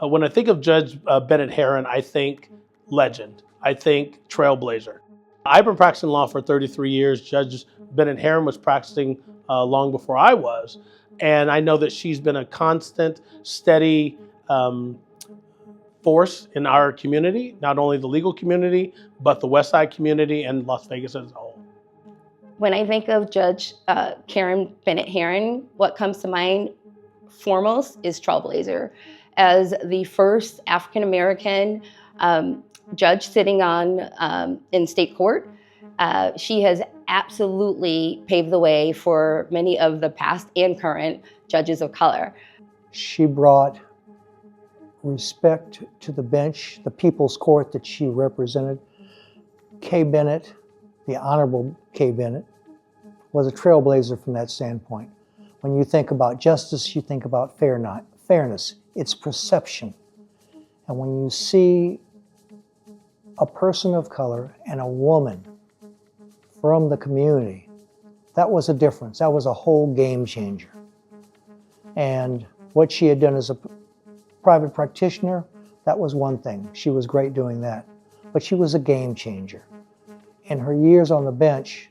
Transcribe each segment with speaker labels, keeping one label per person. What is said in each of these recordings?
Speaker 1: When I think of Judge Bennett Herron, I think legend. I think trailblazer. I've been practicing law for 33 years. Judge Bennett Herron was practicing long before I was. And I know that she's been a constant, steady force in our community, not only the legal community, but the West Side community and Las Vegas as a whole.
Speaker 2: When I think of Judge Karen Bennett Herron, what comes to mind foremost is trailblazer. As the first African-American judge sitting on in state court, she has absolutely paved the way for many of the past and current judges of color.
Speaker 3: She brought respect to the bench, the people's court that she represented. Kay Bennett, the Honorable Kay Bennett, was a trailblazer from that standpoint. When you think about justice, you think about fairness. It's perception. And when you see a person of color and a woman from the community, that was a difference. That was a whole game changer. And what she had done as a private practitioner, that was one thing. She was great doing that. But she was a game changer. In her years on the bench,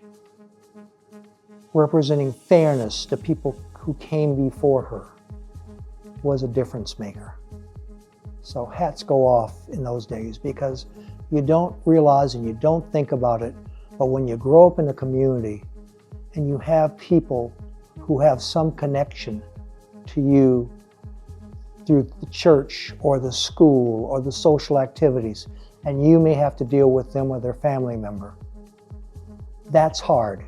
Speaker 3: representing fairness to people who came before her, was a difference maker. So hats go off in those days, because you don't realize and you don't think about it, but when you grow up in a community and you have people who have some connection to you through the church or the school or the social activities, and you may have to deal with them or their family member, that's hard.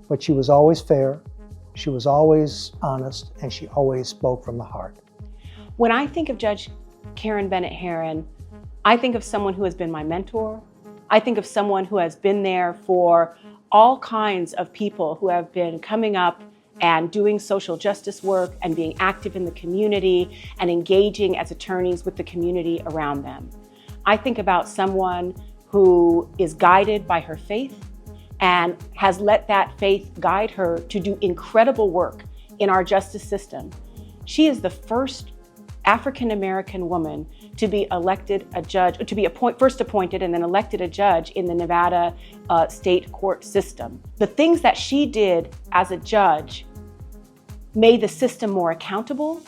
Speaker 3: But she was always fair, she was always honest, and she always spoke from the heart.
Speaker 4: When I think of Judge Karen Bennett Herron, I think of someone who has been my mentor. I think of someone who has been there for all kinds of people who have been coming up and doing social justice work and being active in the community and engaging as attorneys with the community around them. I think about someone who is guided by her faith and has let that faith guide her to do incredible work in our justice system. She is the first African-American woman to be elected a judge, to be first appointed and then elected a judge in the Nevada state court system. The things that she did as a judge made the system more accountable,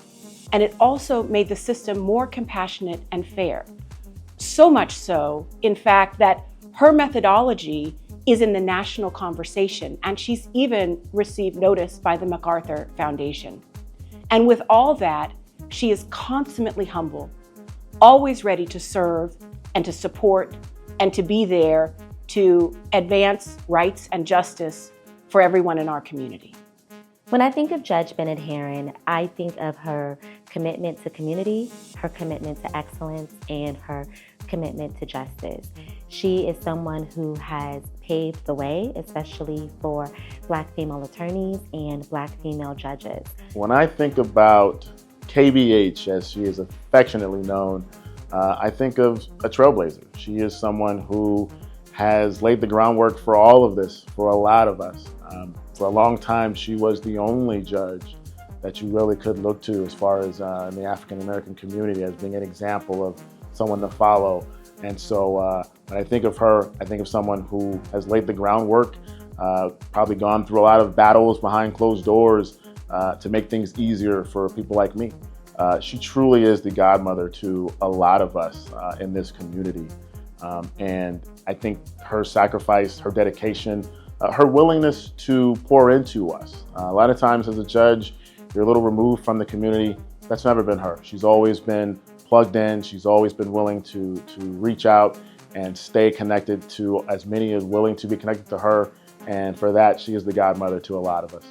Speaker 4: and it also made the system more compassionate and fair. So much so, in fact, that her methodology is in the national conversation, and she's even received notice by the MacArthur Foundation. And with all that, she is consummately humble, always ready to serve and to support and to be there to advance rights and justice for everyone in our community.
Speaker 5: When I think of Judge Bennett Herron, I think of her commitment to community, her commitment to excellence, and her commitment to justice. She is someone who has paved the way, especially for Black female attorneys and Black female judges.
Speaker 6: When I think about KBH, as she is affectionately known, I think of a trailblazer. She is someone who has laid the groundwork for all of this, for a lot of us. For a long time, she was the only judge that you really could look to as far as in the African-American community as being an example of someone to follow. And so when I think of her, I think of someone who has laid the groundwork, probably gone through a lot of battles behind closed doors to make things easier for people like me. She truly is the godmother to a lot of us in this community. And I think her sacrifice, her dedication, her willingness to pour into us. A lot of times as a judge, you're a little removed from the community. That's never been her. She's always been plugged in. She's always been willing to reach out and stay connected to as many as willing to be connected to her. And for that, she is the godmother to a lot of us.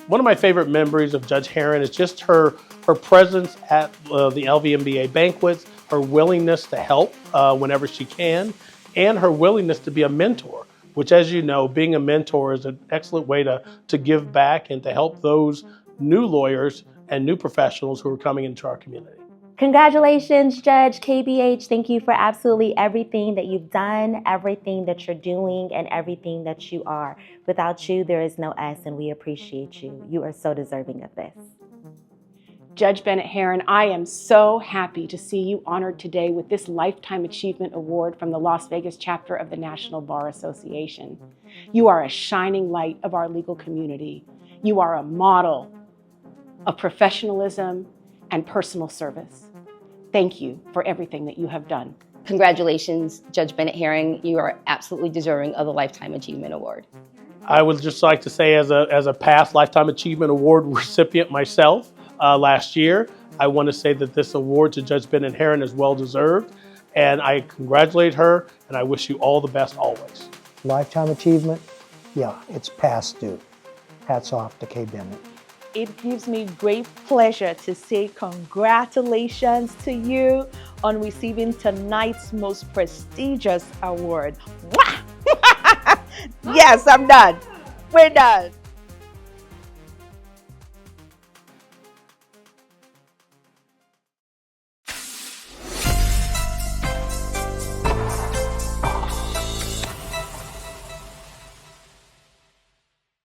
Speaker 1: One of my favorite memories of Judge Herron is just her presence at the LVNBA banquets, her willingness to help whenever she can, and her willingness to be a mentor, which, as you know, being a mentor is an excellent way to give back and to help those new lawyers and new professionals who are coming into our community.
Speaker 5: Congratulations, Judge KBH. Thank you for absolutely everything that you've done, everything that you're doing, and everything that you are. Without you, there is no us, and we appreciate you. You are so deserving of this.
Speaker 4: Judge Bennett Herron, I am so happy to see you honored today with this Lifetime Achievement Award from the Las Vegas chapter of the National Bar Association. You are a shining light of our legal community. You are a model of professionalism and personal service. Thank you for everything that you have done.
Speaker 2: Congratulations, Judge Bennett Herron. You are absolutely deserving of the Lifetime Achievement Award.
Speaker 1: I would just like to say, as a past Lifetime Achievement Award recipient myself last year, I want to say that this award to Judge Bennett Herron is well deserved, and I congratulate her, and I wish you all the best always.
Speaker 3: Lifetime achievement, yeah, it's past due. Hats off to Kay Bennett.
Speaker 7: It gives me great pleasure to say congratulations to you on receiving tonight's most prestigious award. Wow! Yes, I'm done. We're done.